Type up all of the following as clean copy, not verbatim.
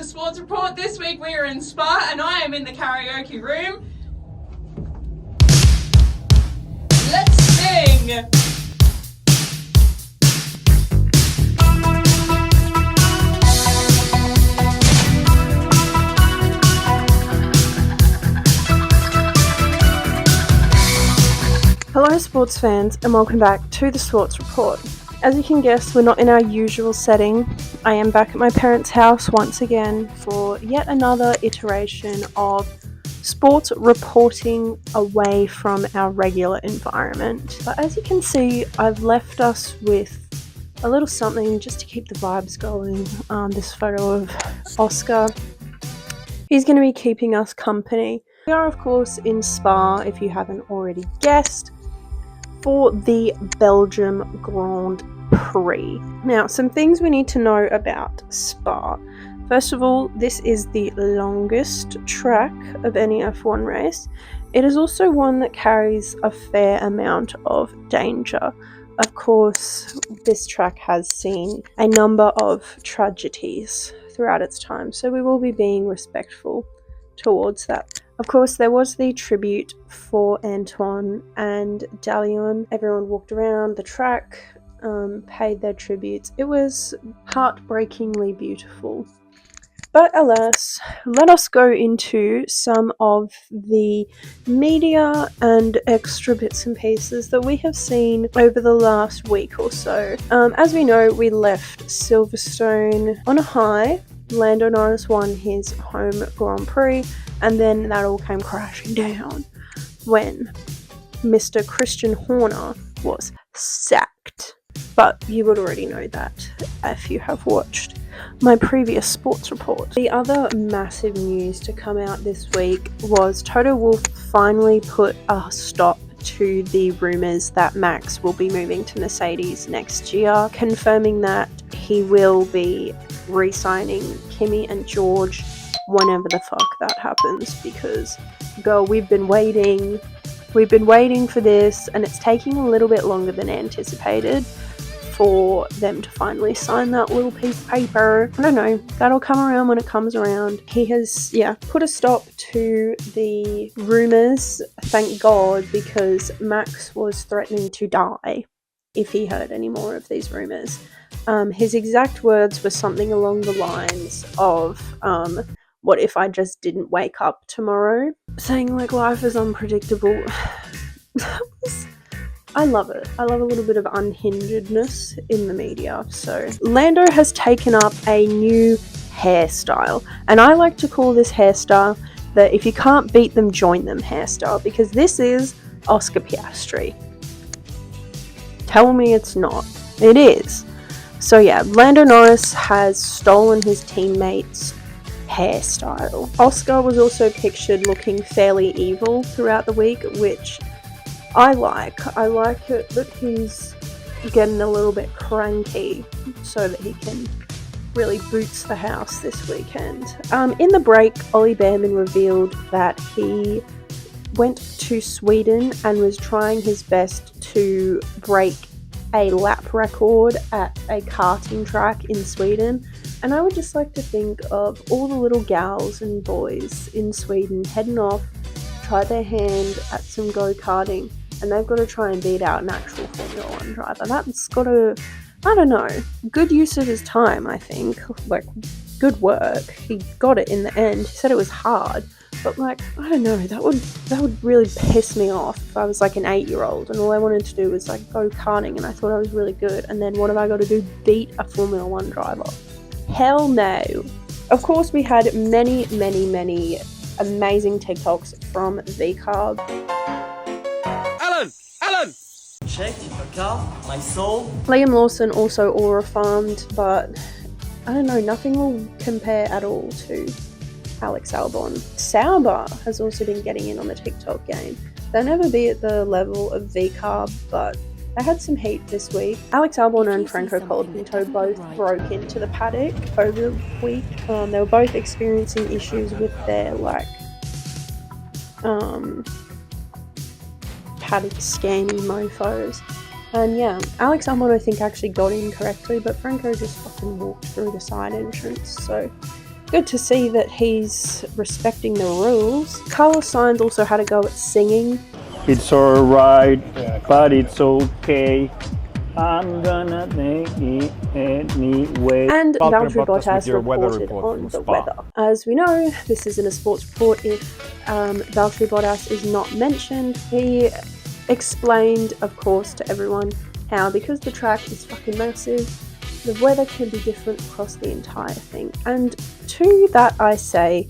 Sports Report. This week we are in Spa and I am in the karaoke room. Let's sing! Hello sports fans and welcome back to the Sports Report. As you can guess, we're not in our usual setting. I am back at my parents' house once again for yet another iteration of sports reporting away from our regular environment. But as you can see, I've left us with a little something just to keep the vibes going. This photo of Oscar. He's going to be keeping us company. We are of course in Spa, if you haven't already guessed, for the Belgium Grand Prix. Now, some things we need to know about Spa. First of all, this is the longest track of any F1 race. It is also one that carries a fair amount of danger. Of course, this track has seen a number of tragedies throughout its time, so we will be being respectful towards that. Of course, there was the tribute for Antoine and Dalion. Everyone walked around the track, paid their tributes. It was heartbreakingly beautiful. But alas, let us go into some of the media and extra bits and pieces that we have seen over the last week or so. As we know, we left Silverstone on a high. Lando Norris won his home Grand Prix, and then that all came crashing down when Mr. Christian Horner was sacked. But you would already know that if you have watched my previous sports report. The other massive news to come out this week was Toto Wolff finally put a stop to the rumours that Max will be moving to Mercedes next year, confirming that he will be re-signing Kimi and George whenever the fuck that happens, because girl, we've been waiting for this and it's taking a little bit longer than anticipated for them to finally sign that little piece of paper. I don't know, that'll come around when it comes around. He has, put a stop to the rumours, thank God, because Max was threatening to die if he heard any more of these rumours. His exact words were something along the lines of, what if I just didn't wake up tomorrow? Saying like life is unpredictable. I love it. I love a little bit of unhingedness in the media. So Lando has taken up a new hairstyle, and I like to call this hairstyle the if you can't beat them, join them hairstyle, because this is Oscar Piastri. Tell me it's not. It is. So yeah, Lando Norris has stolen his teammates' hairstyle. Oscar was also pictured looking fairly evil throughout the week, which I like. I like it that he's getting a little bit cranky so that he can really boots the house this weekend. In the break, Ollie Behrman revealed that he went to Sweden and was trying his best to break a lap record at a karting track in Sweden. And I would just like to think of all the little gals and boys in Sweden heading off, try their hand at some go-karting, and they've got to try and beat out an actual Formula 1 driver. That's got to, I don't know, good use of his time, I think. Like, good work. He got it in the end. He said it was hard, but like, I don't know, that would really piss me off if I was like an 8-year-old and all I wanted to do was like go karting and I thought I was really good, and then what have I got to do? Beat a Formula 1 driver? Hell no. Of course, we had many amazing TikToks from VCarb. Alan! Check the car, my soul. Liam Lawson also aura farmed, but I don't know, nothing will compare at all to Alex Albon. Sauber has also been getting in on the TikTok game. They'll never be at the level of VCarb, but they had some heat this week. Alex Albon and Franco Colapinto both broke into the paddock over the week. They were both experiencing issues with their paddock scanny mofos. And yeah, Alex Albon I think actually got in correctly, but Franco just fucking walked through the side entrance. So Good to see that he's respecting the rules. Carlos Sainz also had a go at singing. It's alright, but it's okay. I'm gonna make it anyway. And Valtteri podcast Bottas with your weather reported report on from the Spa. weather. As we know, this isn't a sports report if Valtteri Bottas is not mentioned. He explained, of course, to everyone how, because the track is fucking massive, the weather can be different across the entire thing. And to that I say,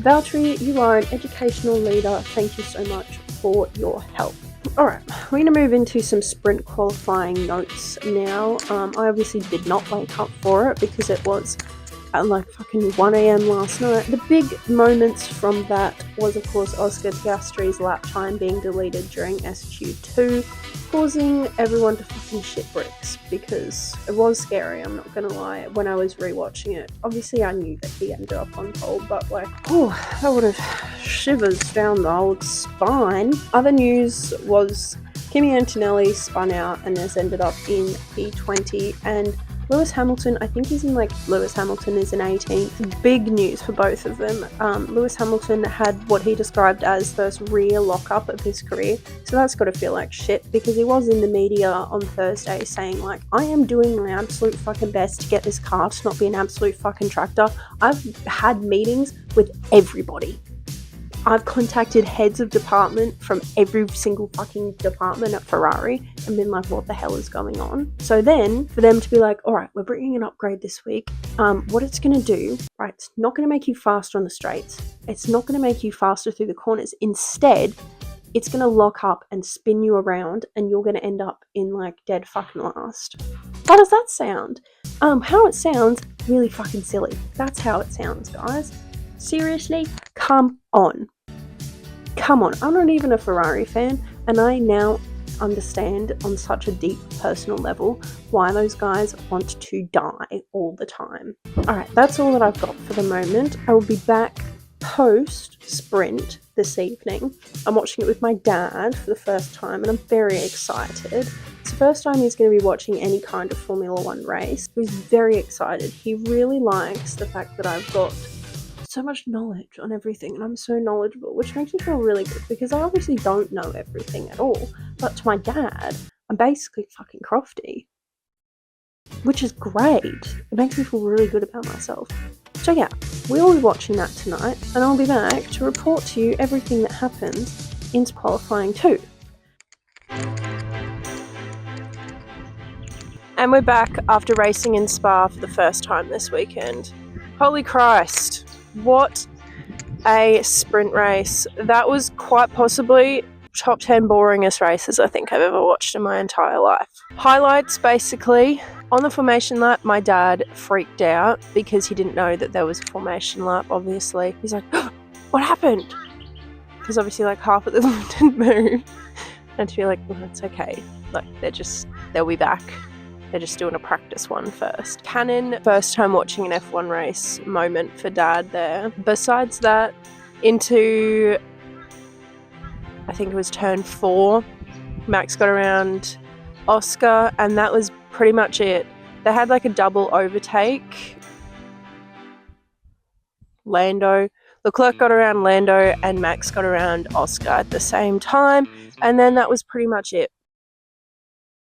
Valtteri, you are an educational leader. Thank you so much for your help. Alright, we're going to move into some sprint qualifying notes now. I obviously did not wake up for it because it was at like fucking 1 a.m. last night. The big moments from that was, of course, Oscar Piastri's lap time being deleted during SQ2, causing everyone to fucking shit bricks, because it was scary, I'm not gonna lie, when I was rewatching it. Obviously I knew that he ended up on pole, but like, oh, that would have shivers down the old spine. Other news was Kimi Antonelli spun out and has ended up in P20, and Lewis Hamilton, I think he's in like, Lewis Hamilton is in 18th. Big news for both of them. Lewis Hamilton had what he described as the rear lockup of his career, so that's got to feel like shit, because he was in the media on Thursday saying like, I am doing my absolute fucking best to get this car to not be an absolute fucking tractor. I've had meetings with everybody. I've contacted heads of department from every single fucking department at Ferrari and been like, what the hell is going on? So then for them to be like, all right, we're bringing an upgrade this week. What it's going to do, right, it's not going to make you faster on the straights. It's not going to make you faster through the corners. Instead, it's going to lock up and spin you around and you're going to end up in like dead fucking last. How does that sound? How it sounds, really fucking silly. That's how it sounds, guys. Seriously, come on. Come on, I'm not even a Ferrari fan, and I now understand on such a deep personal level why those guys want to die all the time. Alright, that's all that I've got for the moment. I will be back post-sprint this evening. I'm watching it with my dad for the first time, and I'm very excited. It's the first time he's going to be watching any kind of Formula One race. He's very excited. He really likes the fact that I've got so much knowledge on everything, and I'm so knowledgeable, which makes me feel really good, because I obviously don't know everything at all, but to my dad, I'm basically fucking crofty, which is great. It makes me feel really good about myself. So yeah, we'll be watching that tonight, and I'll be back to report to you everything that happens into qualifying too. And we're back after racing in Spa for the first time this weekend. Holy Christ. What a sprint race. That was quite possibly top 10 boringest races I think I've ever watched in my entire life. Highlights, basically, on the formation lap, my dad freaked out because he didn't know that there was a formation lap, obviously. He's like, oh, what happened? Because obviously like half of them didn't move. And to be like, well, that's okay. Like, they'll be back. They're just doing a practice one first. Canon, first time watching an F1 race moment for dad there. Besides that, into, I think it was turn 4, Max got around Oscar, and that was pretty much it. They had like a double overtake. Leclerc got around Lando, and Max got around Oscar at the same time, and then that was pretty much it.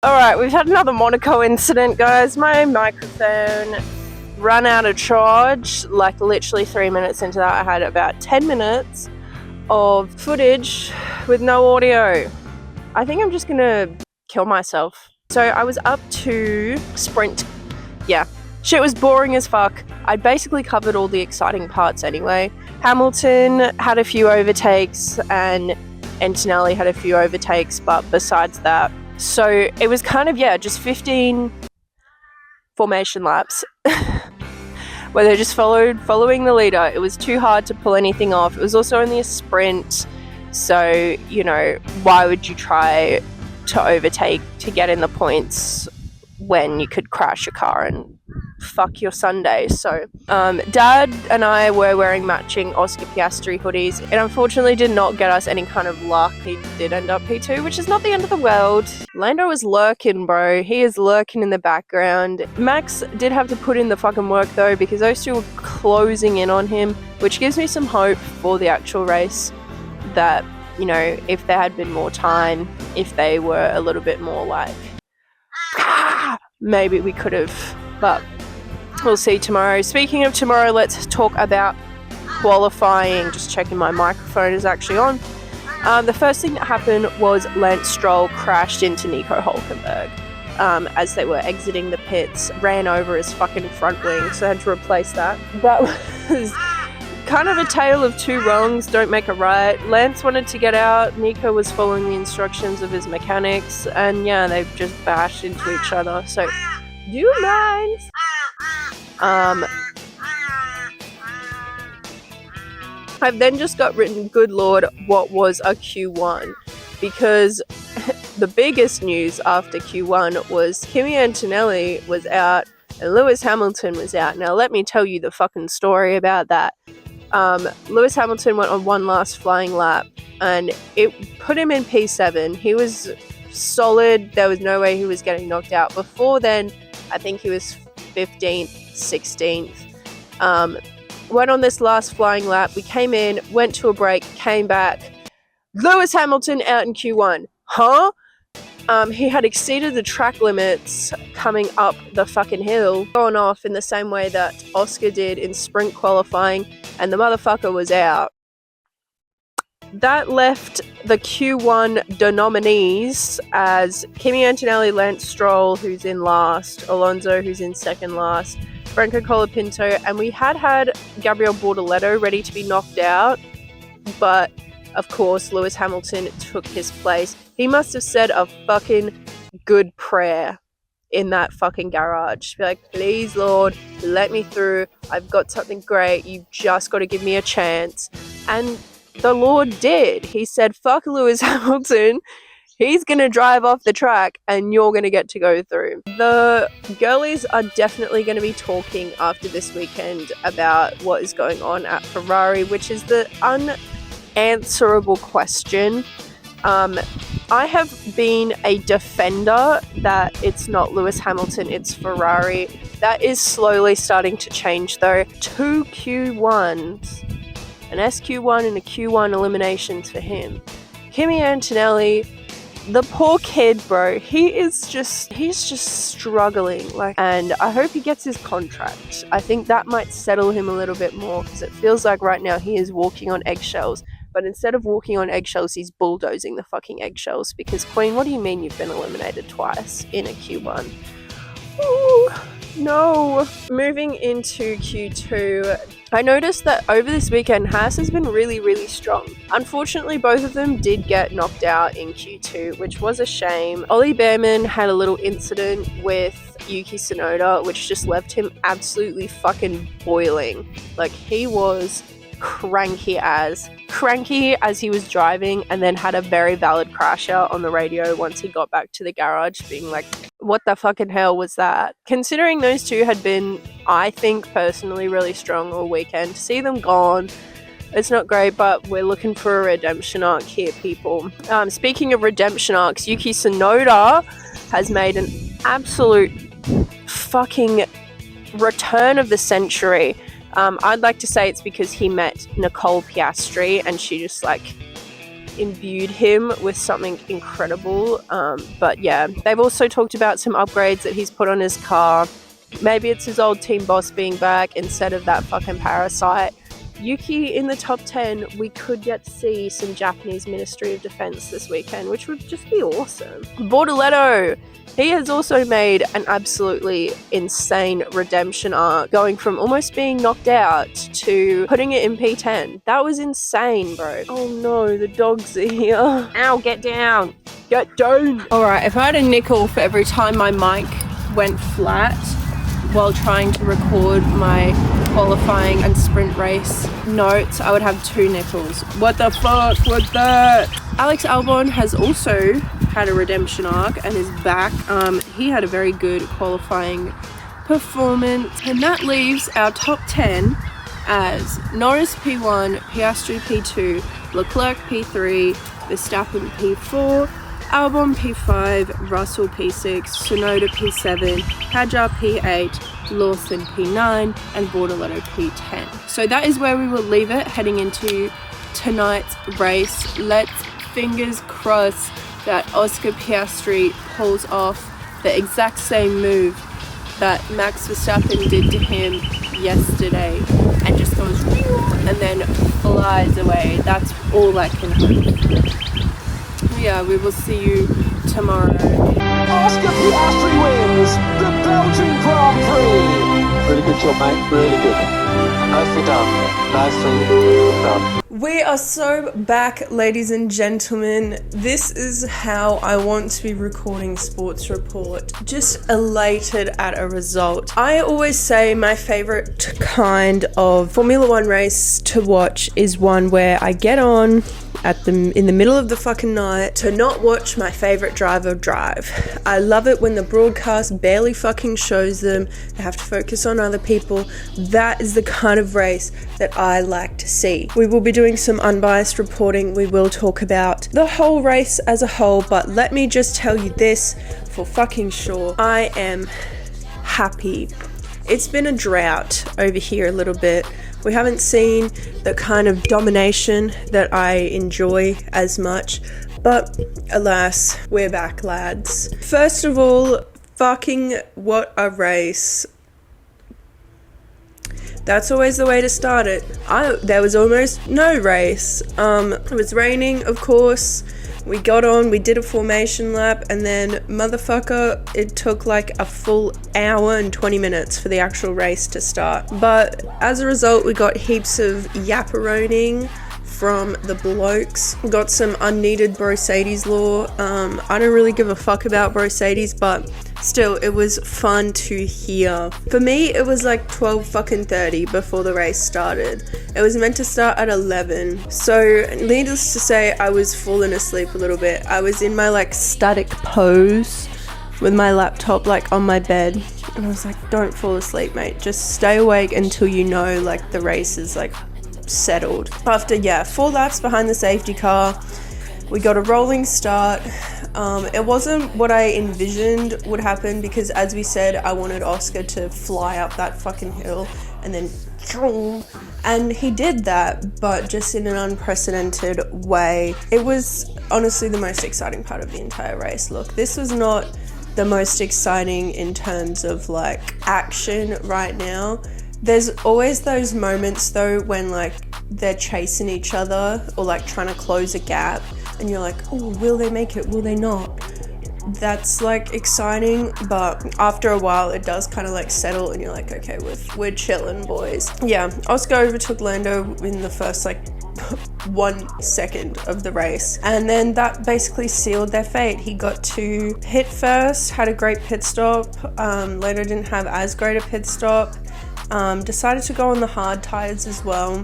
Alright, we've had another Monaco incident, guys. My microphone ran out of charge, like literally 3 minutes into that. I had about 10 minutes of footage with no audio. I think I'm just gonna kill myself. So I was up to sprint. Yeah, shit was boring as fuck. I'd basically covered all the exciting parts anyway. Hamilton had a few overtakes and Antonelli had a few overtakes, but besides that, so it was kind of, yeah, just 15 formation laps where they just following the leader. It was too hard to pull anything off. It was also only a sprint, so, you know, why would you try to overtake to get in the points when you could crash your car and fuck your Sunday. So Dad and I were wearing matching Oscar Piastri hoodies. It unfortunately did not get us any kind of luck. He did end up P2, which is not the end of the world. Lando is lurking, bro. He is lurking in the background. Max did have to put in the fucking work though, because those two were closing in on him, which gives me some hope for the actual race that, you know, if there had been more time, if they were a little bit more like, maybe we could have, but we'll see tomorrow. Speaking of tomorrow, let's talk about qualifying. Just checking my microphone is actually on. The first thing that happened was Lance Stroll crashed into Nico Hülkenberg as they were exiting the pits, ran over his fucking front wing, so I had to replace that. That was kind of a tale of two wrongs, don't make a right. Lance wanted to get out, Nico was following the instructions of his mechanics, and yeah, they just bashed into each other. So, do you mind? I've then just got written, good lord, what was a Q1? Because the biggest news after Q1 was Kimi Antonelli was out and Lewis Hamilton was out. Now let me tell you the fucking story about that. Lewis Hamilton went on one last flying lap and it put him in P7. He was solid. There was no way he was getting knocked out. Before then, I think he was 15th, 16th. Went on this last flying lap. We came in, went to a break, came back. Lewis Hamilton out in Q1. Huh? He had exceeded the track limits coming up the fucking hill, gone off in the same way that Oscar did in sprint qualifying, and the motherfucker was out. That left the Q1 nominees as Kimi Antonelli, Lance Stroll, who's in last, Alonso, who's in second last, Franco Colapinto, and we had Gabriel Bortoleto ready to be knocked out, but of course Lewis Hamilton took his place. He must have said a fucking good prayer in that fucking garage. Be like, please Lord, let me through. I've got something great. You've just got to give me a chance. And the Lord did. He said, fuck Lewis Hamilton. He's going to drive off the track and you're going to get to go through. The girlies are definitely going to be talking after this weekend about what is going on at Ferrari, which is the unanswerable question. I have been a defender that it's not Lewis Hamilton, it's Ferrari. That is slowly starting to change though. 2 Q1s, an SQ1 and a Q1 eliminations for him. Kimi Antonelli, the poor kid, bro, he's just struggling, and I hope he gets his contract. I think that might settle him a little bit more, because it feels like right now he is walking on eggshells, but instead of walking on eggshells, he's bulldozing the fucking eggshells, because Queen, what do you mean you've been eliminated twice in a Q1? Ooh, no. Moving into Q2, I noticed that over this weekend, Haas has been really, really strong. Unfortunately, both of them did get knocked out in Q2, which was a shame. Ollie Behrman had a little incident with Yuki Tsunoda, which just left him absolutely fucking boiling. Like, he was cranky as he was driving, and then had a very valid crasher on the radio once he got back to the garage, being like, what the fucking hell was that? Considering those two had been, I think personally, really strong all weekend, to see them gone, it's not great, but we're looking for a redemption arc here, people. Speaking of redemption arcs, Yuki Tsunoda has made an absolute fucking return of the century. I'd like to say it's because he met Nicole Piastri and she just imbued him with something incredible. But yeah, they've also talked about some upgrades that he's put on his car. Maybe it's his old team boss being back instead of that fucking parasite. Yuki in the top 10, we could get to see some Japanese Ministry of Defense this weekend, which would just be awesome. Bortoleto, he has also made an absolutely insane redemption arc, going from almost being knocked out to putting it in P10. That was insane, bro. Oh no, the dogs are here. Ow, get down. Get down. Alright, if I had a nickel for every time my mic went flat while trying to record my qualifying and sprint race notes, I would have 2 nickels. What the fuck was that? Alex Albon has also had a redemption arc and is back. He had a very good qualifying performance, and that leaves our top 10 as Norris P1, Piastri P2, Leclerc P3, Verstappen P4, Albon P5, Russell P6, Tsunoda P7, Hadjar P8, Lawson P9, and Bortoletto P10. So that is where we will leave it heading into tonight's race. Let's fingers crossed that Oscar Piastri pulls off the exact same move that Max Verstappen did to him yesterday and just goes and then flies away. That's all I can hope. Yeah, we will see you tomorrow. Oscar Piastri wins the Belgian Grand Prix. Really good job, mate. Really good. Nicely done. Nicely done. We are so back, ladies and gentlemen. This is how I want to be recording Sports Report. Just elated at a result. I always say my favorite kind of Formula One race to watch is one where I get on in the middle of the fucking night to not watch my favorite driver drive. I love it when the broadcast barely fucking shows them. They have to focus on other people. That is the kind of race that I like to see. We will be doing some unbiased reporting. We will talk about the whole race as a whole, but let me just tell you this for fucking sure. I am happy. It's been a drought over here a little bit. We haven't seen the kind of domination that I enjoy as much, but alas, we're back, lads. First of all, fucking what a race. That's always the way to start it. There was almost no race. It was raining, of course. We got on, we did a formation lap, and then motherfucker, it took like a full hour and 20 minutes for the actual race to start. But as a result, we got heaps of yapperoning from the blokes. Got some unneeded Brosades law. I don't really give a fuck about Brosades, but still, it was fun to hear. For me, it was like 12:30 before the race started. It was meant to start at 11. So, needless to say, I was falling asleep a little bit. I was in my like static pose with my laptop like on my bed. And I was like, don't fall asleep, mate. Just stay awake until you know like the race is like settled. After 4 laps behind the safety car, we got a rolling start. It wasn't what I envisioned would happen because, as we said, I wanted Oscar to fly up that fucking hill and then, and he did that, but just in an unprecedented way. It was honestly the most exciting part of the entire race. Look, this was not the most exciting in terms of like action right now. There's always those moments though when like they're chasing each other or like trying to close a gap and you're like, oh, will they make it? Will they not? That's like exciting, but after a while it does kind of like settle and you're like, okay, we're chilling, boys. Yeah, Oscar overtook Lando in the first like 1 second of the race, and then that basically sealed their fate. He got to pit first, had a great pit stop. Lando didn't have as great a pit stop. Decided to go on the hard tires as well,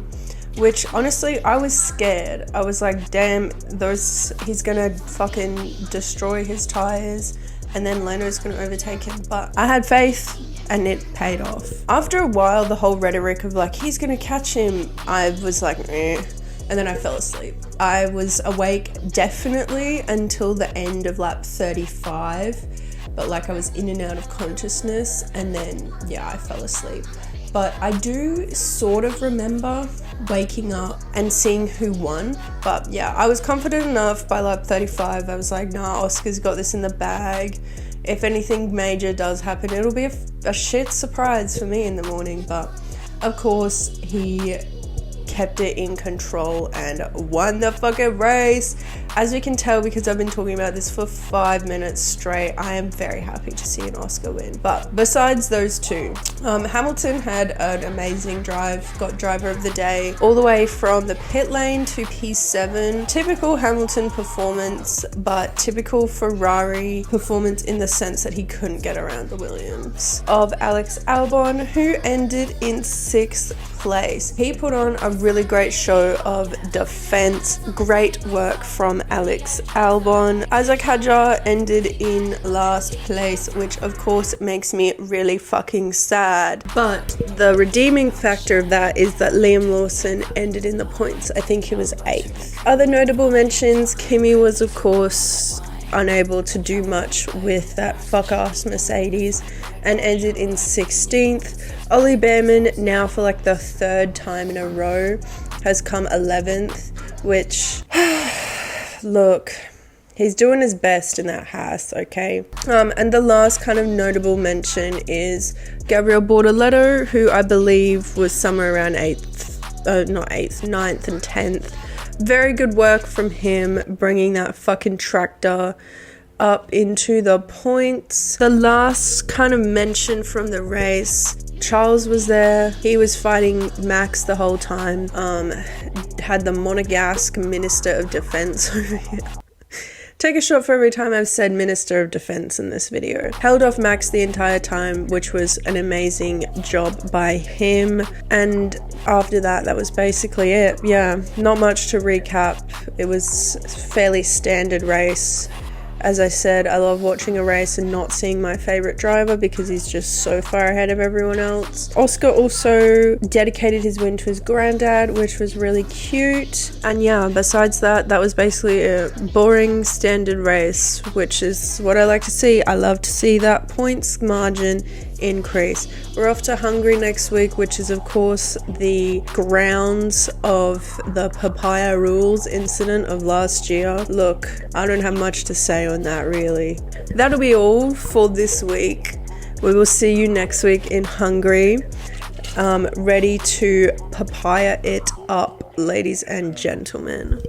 which honestly I was scared. I was like, damn, he's gonna fucking destroy his tires and then Lando's gonna overtake him. But I had faith and it paid off. After a while, the whole rhetoric of like, he's gonna catch him, I was like, eh. And then I fell asleep. I was awake definitely until the end of lap 35, but like I was in and out of consciousness, and then I fell asleep. But I do sort of remember waking up and seeing who won. But yeah, I was confident enough by lap 35. I was like, nah, Oscar's got this in the bag. If anything major does happen, it'll be a shit surprise for me in the morning. But of course, he kept it in control and won the fucking race. As you can tell, because I've been talking about this for 5 minutes straight, I am very happy to see an Oscar win. But besides those two, Hamilton had an amazing drive, got driver of the day, all the way from the pit lane to P7. Typical Hamilton performance, but typical Ferrari performance in the sense that he couldn't get around the Williams of Alex Albon, who ended in 6th place. He put on a really great show of defense. Great work from Alex Albon. Isaac Hadjar ended in last place, which of course makes me really fucking sad. But the redeeming factor of that is that Liam Lawson ended in the points. I think he was 8th. Other notable mentions, Kimi was of course unable to do much with that fuck-ass Mercedes and ended in 16th. Ollie Behrman, now for like the 3rd time in a row, has come 11th, which, look, he's doing his best in that Haas, okay? And the last kind of notable mention is Gabriel Bortoleto, who I believe was somewhere around 9th and 10th. Very good work from him, bringing that fucking tractor up into the points. The last kind of mention from the race, Charles was there. He was fighting Max the whole time. Had the Monegasque Minister of Defense over here. Take a shot for every time I've said Minister of Defense in this video. Held off Max the entire time, which was an amazing job by him. And after that, that was basically it. Yeah, not much to recap. It was a fairly standard race. As I said, I love watching a race and not seeing my favorite driver because he's just so far ahead of everyone else. Oscar also dedicated his win to his granddad, which was really cute. And yeah, besides that, that was basically a boring standard race, which is what I like to see. I love to see that points margin increase. We're off to Hungary next week, which is of course the grounds of the papaya rules incident of last year. Look, I don't have much to say on that really. That'll be all for this week. We will see you next week in Hungary. Ready to papaya it up, ladies and gentlemen.